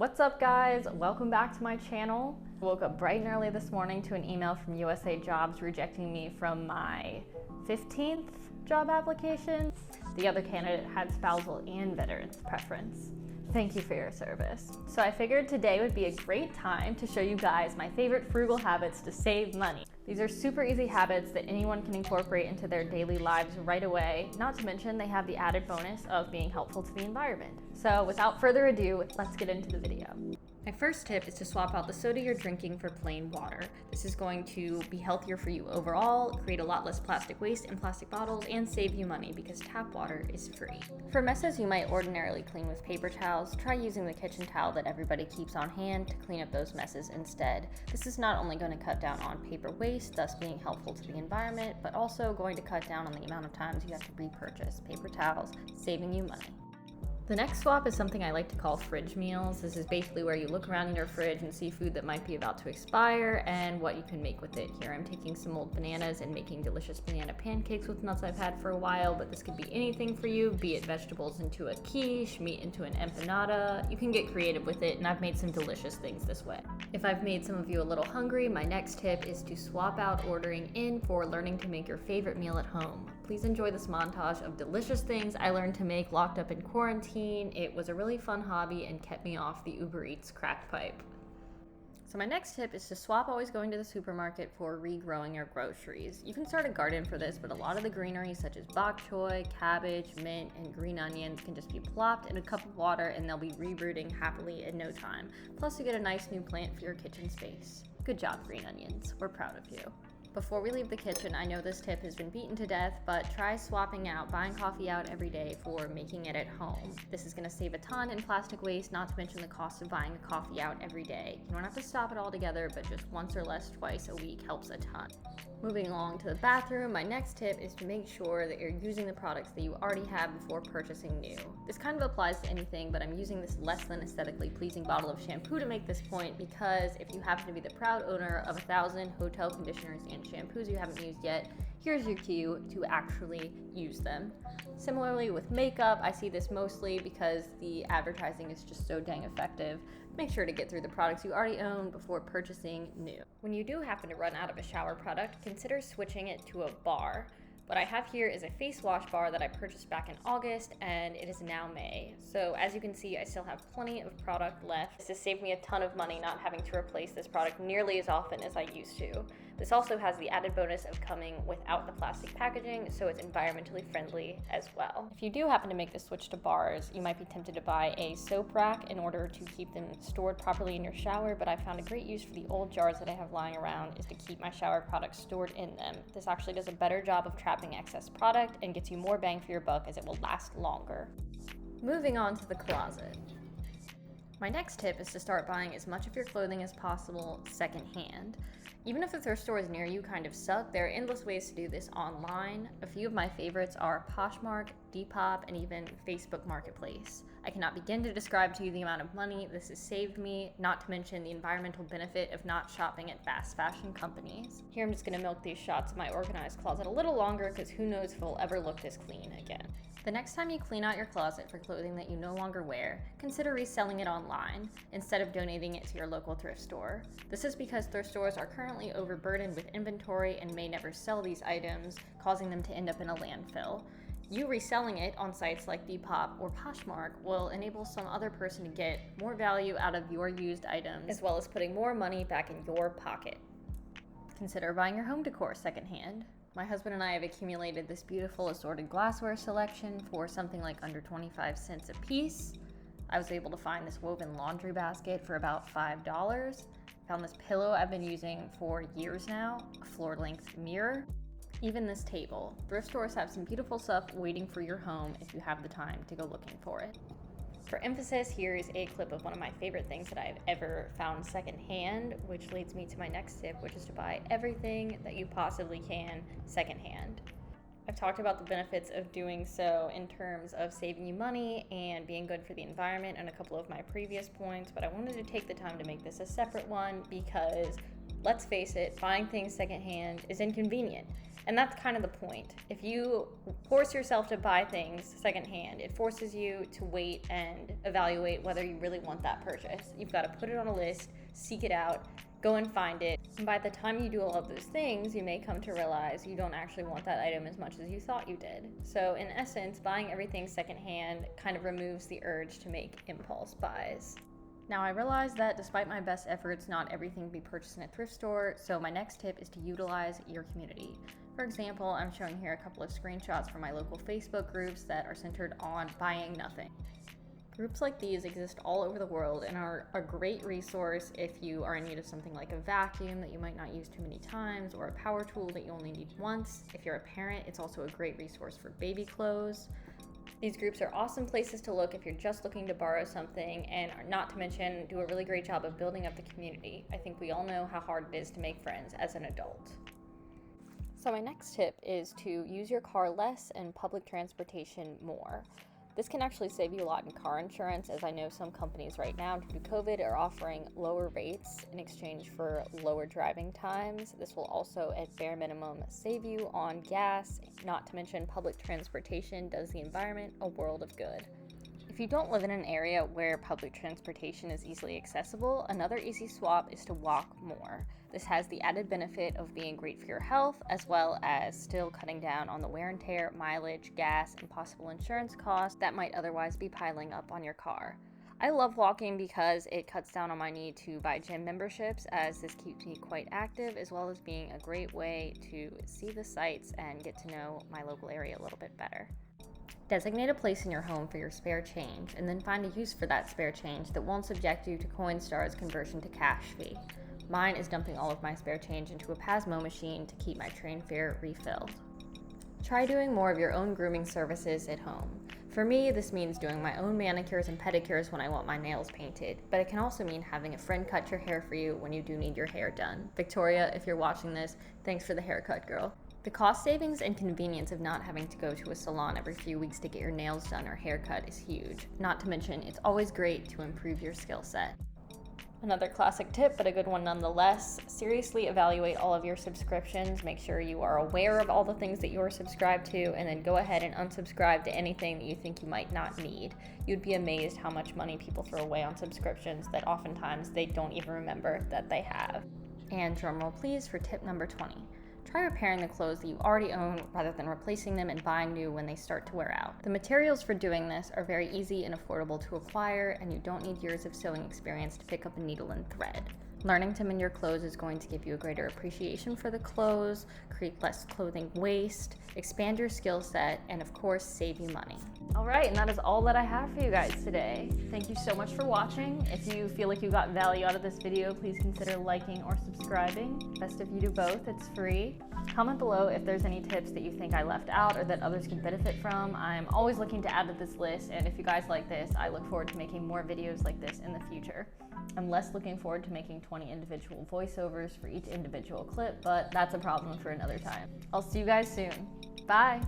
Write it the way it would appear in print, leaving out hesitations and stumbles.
What's up, guys? Welcome back to my channel. I woke up bright and early this morning to an email from USA Jobs rejecting me from my 15th job application. The other candidate had spousal and veterans preference. Thank you for your service. So I figured today would be a great time to show you guys my favorite frugal habits to save money. These are super easy habits that anyone can incorporate into their daily lives right away, not to mention they have the added bonus of being helpful to the environment. So without further ado, let's get into the video. My first tip is to swap out the soda you're drinking for plain water. This is going to be healthier for you overall, create a lot less plastic waste in plastic bottles, and save you money because tap water is free. For messes you might ordinarily clean with paper towels, try using the kitchen towel that everybody keeps on hand to clean up those messes instead. This is not only going to cut down on paper waste, thus being helpful to the environment, but also going to cut down on the amount of times you have to repurchase paper towels, saving you money. The next swap is something I like to call fridge meals. This is basically where you look around in your fridge and see food that might be about to expire and what you can make with it. Here I'm taking some old bananas and making delicious banana pancakes with nuts I've had for a while, but this could be anything for you, be it vegetables into a quiche, meat into an empanada. You can get creative with it, and I've made some delicious things this way. If I've made some of you a little hungry, my next tip is to swap out ordering in for learning to make your favorite meal at home. Please enjoy this montage of delicious things I learned to make locked up in quarantine. It was a really fun hobby and kept me off the Uber Eats crack pipe. So my next tip is to swap always going to the supermarket for regrowing your groceries. You can start a garden for this, but a lot of the greenery such as bok choy, cabbage, mint, and green onions can just be plopped in a cup of water and they'll be rebrooding happily in no time. Plus you get a nice new plant for your kitchen space. Good job, green onions. We're proud of you. Before we leave the kitchen, I know this tip has been beaten to death, but try swapping out buying coffee out every day for making it at home. This is going to save a ton in plastic waste, not to mention the cost of buying a coffee out every day. You don't have to stop it altogether, but just once or less twice a week helps a ton. Moving along to the bathroom, my next tip is to make sure that you're using the products that you already have before purchasing new. This kind of applies to anything, but I'm using this less than aesthetically pleasing bottle of shampoo to make this point because if you happen to be the proud owner of 1,000 hotel conditioners and shampoos you haven't used yet, here's your cue to actually use them. Similarly with makeup, I see this mostly because the advertising is just so dang effective. Make sure to get through the products you already own before purchasing new. When you do happen to run out of a shower product, consider switching it to a bar. What I have here is a face wash bar that I purchased back in August, and it is now May. So as you can see, I still have plenty of product left. This has saved me a ton of money not having to replace this product nearly as often as I used to. This also has the added bonus of coming without the plastic packaging, so it's environmentally friendly as well. If you do happen to make the switch to bars, you might be tempted to buy a soap rack in order to keep them stored properly in your shower, but I found a great use for the old jars that I have lying around is to keep my shower products stored in them. This actually does a better job of trapping excess product and gets you more bang for your buck as it will last longer. Moving on to the closet. My next tip is to start buying as much of your clothing as possible secondhand. Even if the thrift stores near you kind of suck, there are endless ways to do this online. A few of my favorites are Poshmark, Depop, and even Facebook Marketplace. I cannot begin to describe to you the amount of money this has saved me, not to mention the environmental benefit of not shopping at fast fashion companies. Here I'm just going to milk these shots of my organized closet a little longer because who knows if it'll ever look this clean again. The next time you clean out your closet for clothing that you no longer wear, consider reselling it online instead of donating it to your local thrift store. This is because thrift stores are currently overburdened with inventory and may never sell these items, causing them to end up in a landfill. You reselling it on sites like Depop or Poshmark will enable some other person to get more value out of your used items, as well as putting more money back in your pocket. Consider buying your home decor secondhand. My husband and I have accumulated this beautiful assorted glassware selection for something like under 25 cents a piece. I was able to find this woven laundry basket for about $5. Found this pillow I've been using for years now, a floor-length mirror. Even this table. Thrift stores have some beautiful stuff waiting for your home if you have the time to go looking for it. For emphasis, here is a clip of one of my favorite things that I've ever found secondhand, which leads me to my next tip, which is to buy everything that you possibly can secondhand. I've talked about the benefits of doing so in terms of saving you money and being good for the environment in a couple of my previous points, but I wanted to take the time to make this a separate one because let's face it, buying things secondhand is inconvenient. And that's kind of the point. If you force yourself to buy things secondhand, it forces you to wait and evaluate whether you really want that purchase. You've got to put it on a list, seek it out, go and find it. And by the time you do all of those things, you may come to realize you don't actually want that item as much as you thought you did. So in essence, buying everything secondhand kind of removes the urge to make impulse buys. Now, I realize that despite my best efforts, not everything can be purchased in a thrift store, so my next tip is to utilize your community. For example, I'm showing here a couple of screenshots from my local Facebook groups that are centered on buying nothing. Groups like these exist all over the world and are a great resource if you are in need of something like a vacuum that you might not use too many times, or a power tool that you only need once. If you're a parent, it's also a great resource for baby clothes. These groups are awesome places to look if you're just looking to borrow something, and not to mention do a really great job of building up the community. I think we all know how hard it is to make friends as an adult. So my next tip is to use your car less and public transportation more. This can actually save you a lot in car insurance, as I know some companies right now, due to COVID, are offering lower rates in exchange for lower driving times. This will also, at bare minimum, save you on gas, not to mention public transportation does the environment a world of good. If you don't live in an area where public transportation is easily accessible, another easy swap is to walk more. This has the added benefit of being great for your health, as well as still cutting down on the wear and tear, mileage, gas, and possible insurance costs that might otherwise be piling up on your car. I love walking because it cuts down on my need to buy gym memberships, as this keeps me quite active, as well as being a great way to see the sights and get to know my local area a little bit better. Designate a place in your home for your spare change, and then find a use for that spare change that won't subject you to Coinstar's conversion to cash fee. Mine is dumping all of my spare change into a Pasmo machine to keep my train fare refilled. Try doing more of your own grooming services at home. For me, this means doing my own manicures and pedicures when I want my nails painted, but it can also mean having a friend cut your hair for you when you do need your hair done. Victoria, if you're watching this, thanks for the haircut, girl. The cost savings and convenience of not having to go to a salon every few weeks to get your nails done or haircut is huge. Not to mention, it's always great to improve your skill set. Another classic tip, but a good one nonetheless, seriously evaluate all of your subscriptions. Make sure you are aware of all the things that you are subscribed to, and then go ahead and unsubscribe to anything that you think you might not need. You'd be amazed how much money people throw away on subscriptions that oftentimes they don't even remember that they have. And drumroll please for tip number 20. Try repairing the clothes that you already own rather than replacing them and buying new when they start to wear out. The materials for doing this are very easy and affordable to acquire, and you don't need years of sewing experience to pick up a needle and thread. Learning to mend your clothes is going to give you a greater appreciation for the clothes, create less clothing waste, expand your skill set, and of course, save you money. All right, and that is all that I have for you guys today. Thank you so much for watching. If you feel like you got value out of this video, please consider liking or subscribing. Best if you do both, it's free. Comment below if there's any tips that you think I left out or that others can benefit from. I'm always looking to add to this list, and if you guys like this, I look forward to making more videos like this in the future. I'm less looking forward to making 20 individual voiceovers for each individual clip, but that's a problem for another time. I'll see you guys soon. Bye!